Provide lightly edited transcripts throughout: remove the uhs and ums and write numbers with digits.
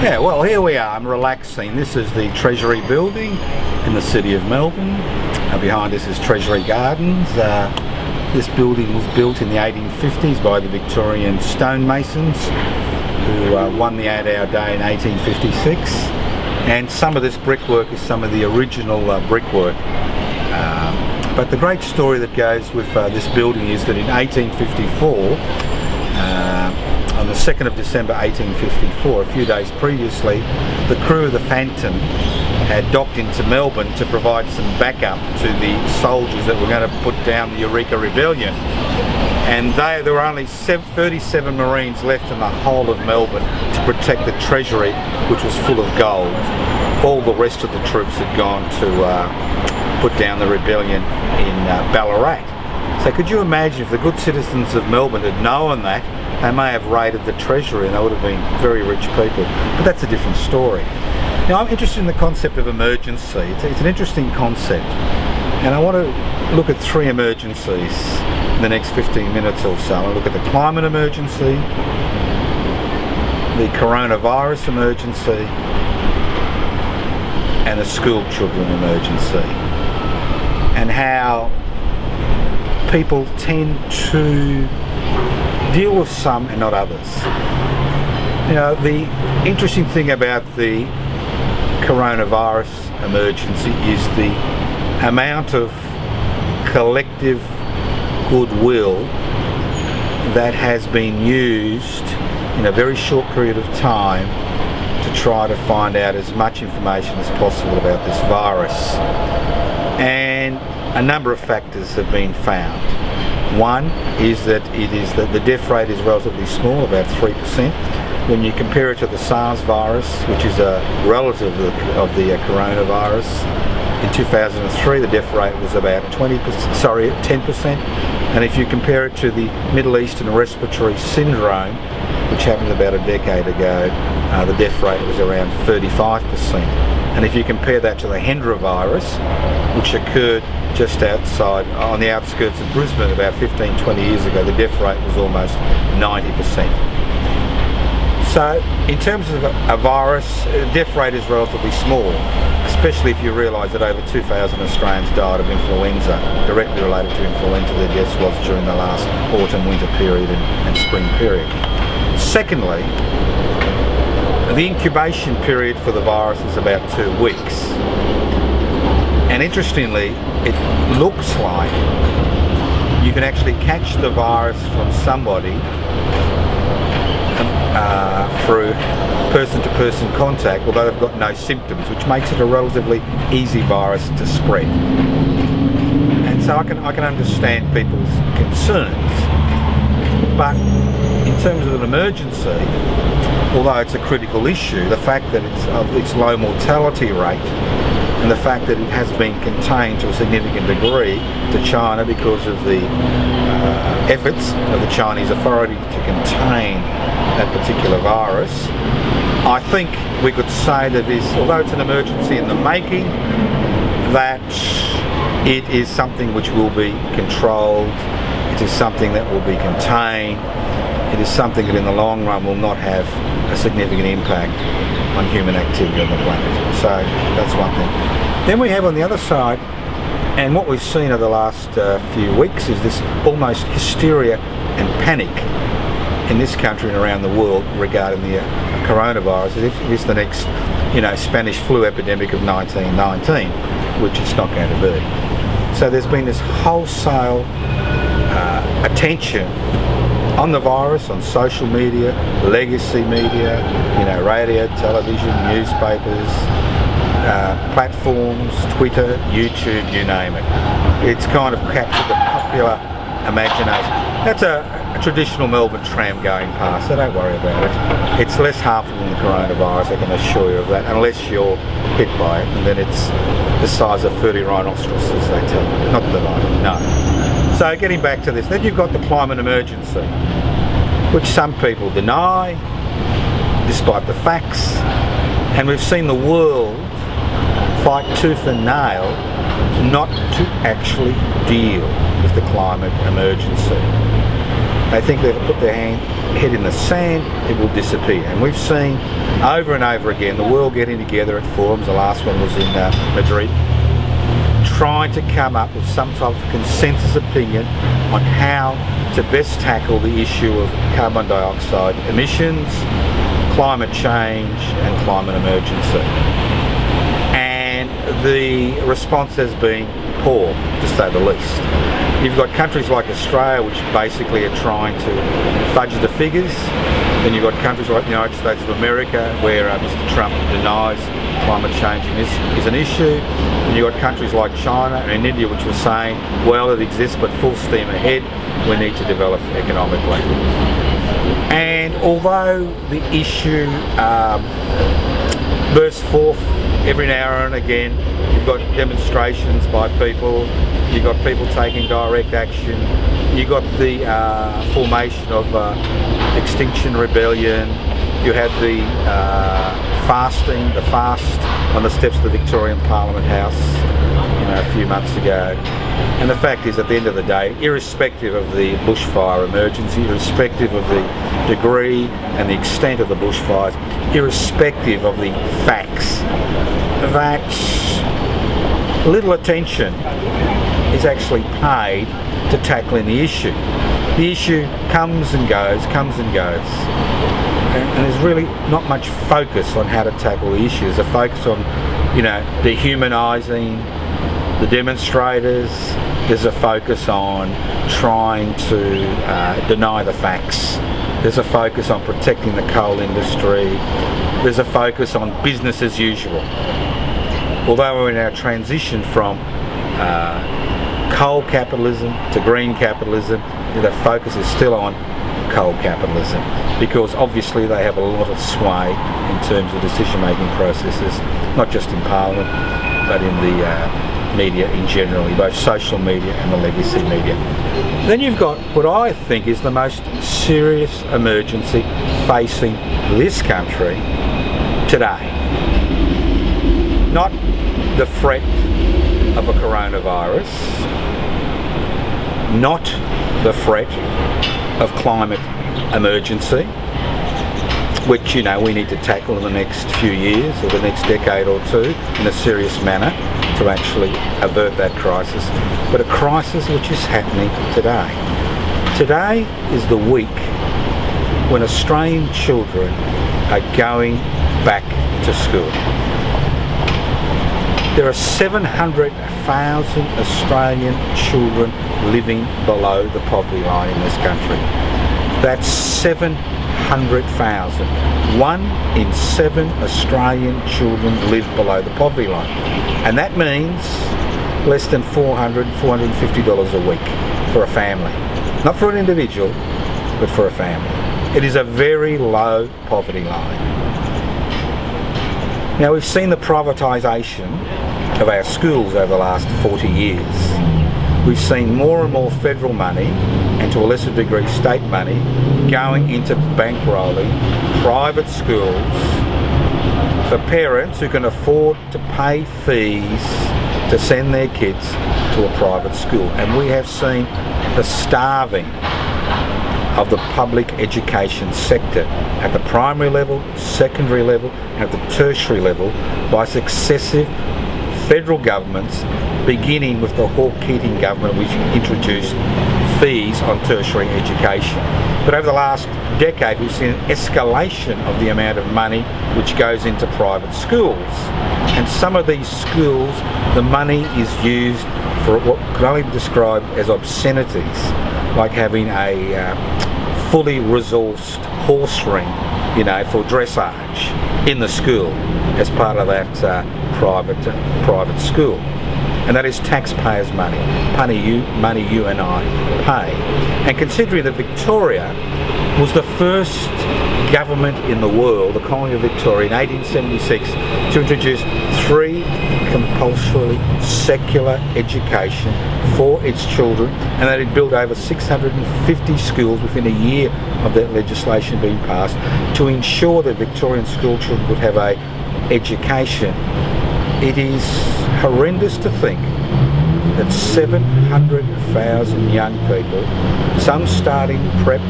Yeah, well, here we are. I'm relaxing. This is the Treasury building in the city of Melbourne. Behind us is Treasury Gardens. This building was built in the 1850s by the Victorian stonemasons who won the 8-hour day in 1856. And some of this brickwork is some of the original brickwork. But the great story that goes with this building is that in 1854, on the 2nd of December 1854, a few days previously, the crew of the Phantom had docked into Melbourne to provide some backup to the soldiers that were going to put down the Eureka Rebellion. And there were only 37 Marines left in the whole of Melbourne to protect the Treasury, which was full of gold. All the rest of the troops had gone to put down the rebellion in Ballarat. So could you imagine if the good citizens of Melbourne had known that, they may have raided the Treasury and they would have been very rich people. But that's a different story. Now, I'm interested in the concept of emergency. It's an interesting concept. And I want to look at three emergencies in the next 15 minutes or so. I'll look at the climate emergency, the coronavirus emergency, and the school children emergency. And how people tend to deal with some and not others. You know, the interesting thing about the coronavirus emergency is the amount of collective goodwill that has been used in a very short period of time to try to find out as much information as possible about this virus. And a number of factors have been found. One is that the death rate is relatively small, about 3%. When you compare it to the SARS virus, which is a relative of the coronavirus, in 2003 the death rate was about 10%. And if you compare it to the Middle Eastern respiratory syndrome, which happened about a decade ago, the death rate was around 35%. And if you compare that to the Hendra virus, which occurred just outside, on the outskirts of Brisbane about 15-20 years ago, the death rate was almost 90%. So in terms of a virus, death rate is relatively small, especially if you realise that over 2,000 Australians died of influenza, directly related to influenza. Their deaths was during the last autumn-winter period and spring period. Secondly, the incubation period for the virus is about 2 weeks. And interestingly, it looks like you can actually catch the virus from somebody through person-to-person contact, although they've got no symptoms, which makes it a relatively easy virus to spread. And so I can understand people's concerns. But in terms of an emergency, although it's a critical issue, the fact that its low mortality rate and the fact that it has been contained to a significant degree to China because of the efforts of the Chinese authority to contain that particular virus, I think we could say that although it's an emergency in the making, that it is something which will be controlled, it is something that will be contained, it is something that in the long run will not have a significant impact on human activity on the planet. So that's one thing. Then we have on the other side, and what we've seen over the last few weeks is this almost hysteria and panic in this country and around the world regarding the coronavirus, as if it's the next, Spanish flu epidemic of 1919, which it's not going to be. So there's been this wholesale attention on the virus, on social media, legacy media, radio, television, newspapers, platforms, Twitter, YouTube, you name it. It's kind of captured the popular imagination. That's a traditional Melbourne tram going past, so don't worry about it. It's less harmful than the coronavirus, I can assure you of that, unless you're hit by it, and then it's the size of 30 rhinoceroses, they tell me. Not that I know. So getting back to this, then you've got the climate emergency, which some people deny, despite the facts, and we've seen the world fight tooth and nail not to actually deal with the climate emergency. They think they've put their head in the sand, it will disappear. And we've seen over and over again the world getting together at forums, the last one was in Madrid, trying to come up with some type of consensus opinion on how to best tackle the issue of carbon dioxide emissions, climate change and climate emergency. And the response has been poor, to say the least. You've got countries like Australia which basically are trying to fudge the figures. Then you've got countries like the United States of America where Mr. Trump denies climate change is an issue. And you've got countries like China and India which were saying, well, it exists but full steam ahead, we need to develop economically. And although the issue bursts forth every now and again, you've got demonstrations by people, you've got people taking direct action, you've got the formation of Extinction Rebellion, you had the fast on the steps of the Victorian Parliament House a few months ago. And the fact is, at the end of the day, irrespective of the bushfire emergency, irrespective of the degree and the extent of the bushfires, irrespective of the facts, that little attention is actually paid to tackling the issue. The issue comes and goes, and there's really not much focus on how to tackle the issue. There's a focus on, dehumanising the demonstrators. There's a focus on trying to deny the facts. There's a focus on protecting the coal industry. There's a focus on business as usual. Although we're in our transition from coal capitalism to green capitalism, the focus is still on coal capitalism, because obviously they have a lot of sway in terms of decision-making processes, not just in Parliament, but in the media in general, both social media and the legacy media. Then you've got what I think is the most serious emergency facing this country today. Not the threat of a coronavirus, not the threat of climate emergency, which we need to tackle in the next few years or the next decade or two in a serious manner to actually avert that crisis, but a crisis which is happening today. Today is the week when Australian children are going back to school. There are 700,000 Australian children living below the poverty line in this country. That's 700,000. 1 in 7 Australian children live below the poverty line. And that means less than $450 a week for a family. Not for an individual, but for a family. It is a very low poverty line. Now, we've seen the privatisation of our schools over the last 40 years. We've seen more and more federal money, and to a lesser degree state money, going into bankrolling private schools for parents who can afford to pay fees to send their kids to a private school. And we have seen the starving of the public education sector at the primary level, secondary level, and at the tertiary level by successive federal governments, beginning with the Hawke-Keating government, which introduced fees on tertiary education. But over the last decade, we've seen an escalation of the amount of money which goes into private schools. And some of these schools, the money is used for what can only be described as obscenities, like having a fully resourced horse ring, for dressage in the school as part of that private school. And that is taxpayers' money you and I pay. And considering that Victoria was the first government in the world, the colony of Victoria, in 1876, to introduce 3 compulsorily secular education for its children, and that it built over 650 schools within a year of that legislation being passed to ensure that Victorian school children would have a education. It is horrendous to think that 700,000 young people, some starting prep,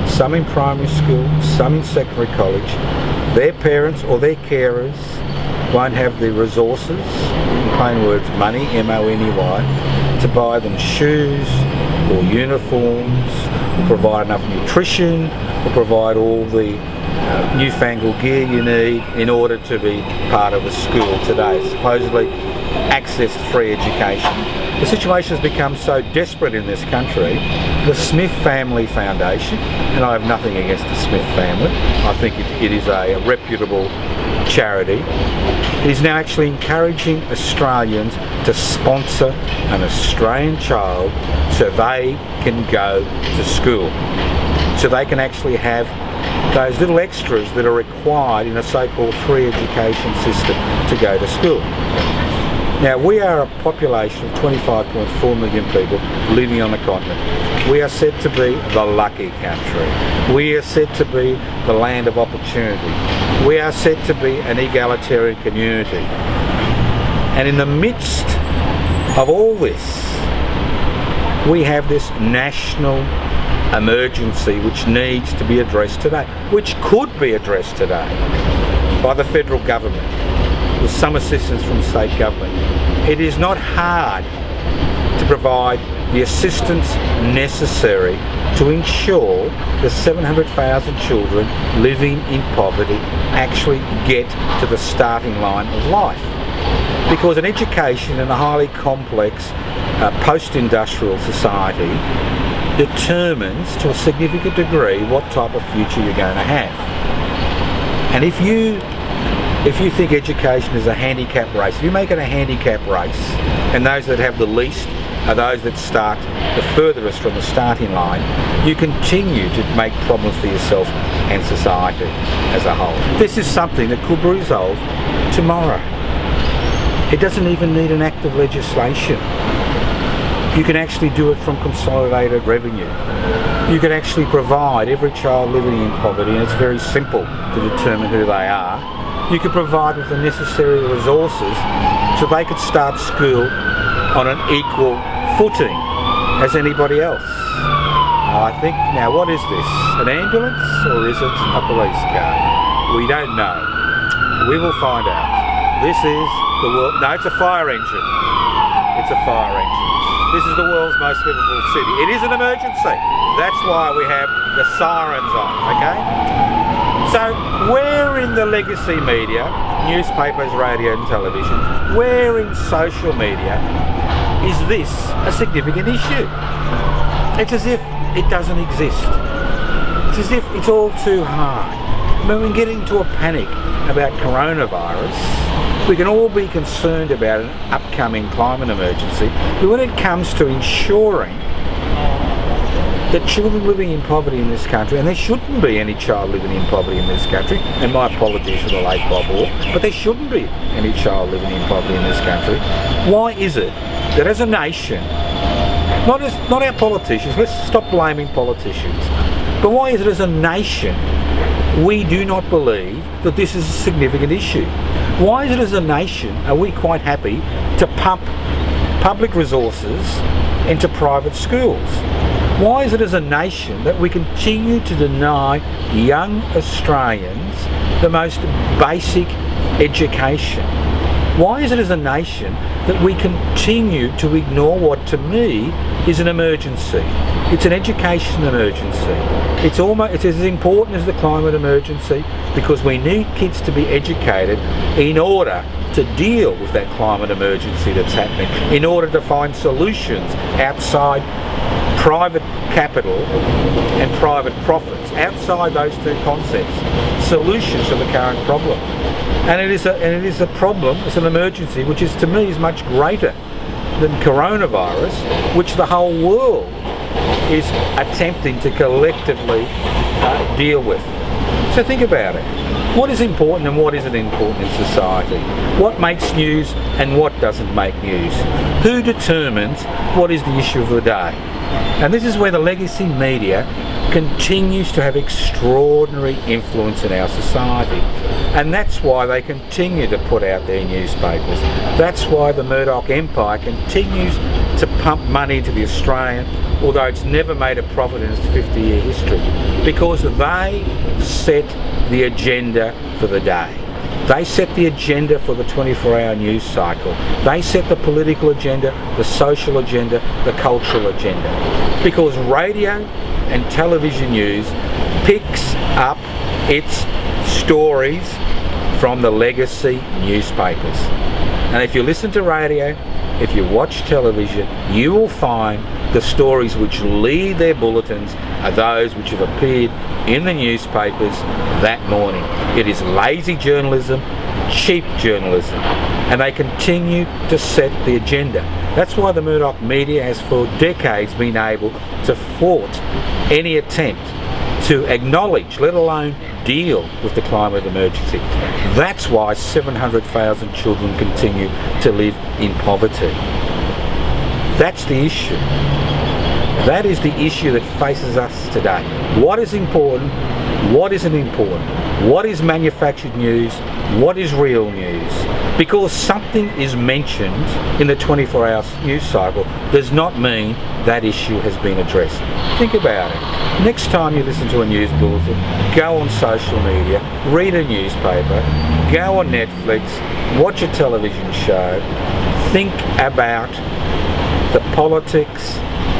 some in primary school, some in secondary college, their parents or their carers won't have the resources, in plain words money, M-O-N-E-Y, to buy them shoes or uniforms, or provide enough nutrition, or provide all the newfangled gear you need in order to be part of a school today. Supposedly access to free education. The situation has become so desperate in this country, the Smith Family Foundation, and I have nothing against the Smith family, I think it is a reputable charity, is now actually encouraging Australians to sponsor an Australian child so they can go to school, so they can actually have those little extras that are required in a so-called free education system to go to school. Now, we are a population of 25.4 million people living on the continent. We are said to be the lucky country. We are said to be the land of opportunity. We are said to be an egalitarian community. And in the midst of all this, we have this national emergency which needs to be addressed today, which could be addressed today by the federal government with some assistance from state government. It is not hard to provide the assistance necessary to ensure the 700,000 children living in poverty actually get to the starting line of life. Because an education in a highly complex post-industrial society determines to a significant degree what type of future you're going to have. And if you think education is a handicap race, if you make it a handicap race, and those that have the least are those that start the furthest from the starting line, you continue to make problems for yourself and society as a whole. This is something that could be resolved tomorrow. It doesn't even need an act of legislation. You can actually do it from consolidated revenue. You can actually provide every child living in poverty, and it's very simple to determine who they are. You can provide with the necessary resources so they could start school on an equal footing as anybody else. I think, now what is this? An ambulance or is it a police car? We don't know. We will find out. This is the world. No, it's a fire engine. It's a fire engine. This is the world's most livable city. It is an emergency. That's why we have the sirens on, okay? So where in the legacy media, newspapers, radio and television, where in social media is this a significant issue? It's as if it doesn't exist. It's as if it's all too hard. When we get into a panic about coronavirus, we can all be concerned about an upcoming climate emergency, but when it comes to ensuring that children living in poverty in this country, and there shouldn't be any child living in poverty in this country, and my apologies for the late Bob Orr, but there shouldn't be any child living in poverty in this country. Why is it that as a nation, not our politicians, let's stop blaming politicians, but why is it as a nation we do not believe that this is a significant issue? Why is it as a nation are we quite happy to pump public resources into private schools? Why is it as a nation that we continue to deny young Australians the most basic education? Why is it as a nation that we continue to ignore what to me is an emergency? It's an education emergency. It's as important as the climate emergency, because we need kids to be educated in order to deal with that climate emergency that's happening, in order to find solutions outside private capital and private profits, outside those two concepts, solutions to the current problem. And it is a problem, it's an emergency which is, to me, is much greater than coronavirus, which the whole world is attempting to collectively deal with. So think about it. What is important and what isn't important in society? What makes news and what doesn't make news? Who determines what is the issue of the day? And this is where the legacy media continues to have extraordinary influence in our society. And that's why they continue to put out their newspapers. That's why the Murdoch empire continues to pump money into the Australian, although it's never made a profit in its 50-year history, because they set the agenda for the day. They set the agenda for the 24-hour news cycle. They set the political agenda, the social agenda, the cultural agenda. Because radio and television news picks up its stories from the legacy newspapers. And if you listen to radio, if you watch television, you will find the stories which lead their bulletins are those which have appeared in the newspapers that morning. It is lazy journalism, cheap journalism, and they continue to set the agenda. That's why the Murdoch media has for decades been able to thwart any attempt to acknowledge, let alone deal with the climate emergency. That's why 700,000 children continue to live in poverty. That's the issue. That is the issue that faces us today. What is important? What isn't important? What is manufactured news? What is real news? Because something is mentioned in the 24-hour news cycle does not mean that issue has been addressed. Think about it. Next time you listen to a news bulletin, go on social media, read a newspaper, go on Netflix, watch a television show, think about the politics,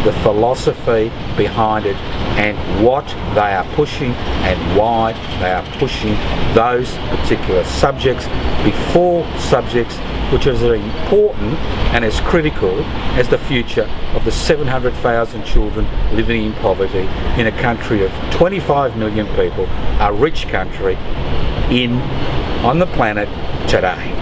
the philosophy behind it, and what they are pushing and why they are pushing those particular subjects before subjects which are as important and as critical as the future of the 700,000 children living in poverty in a country of 25 million people, a rich country on the planet today.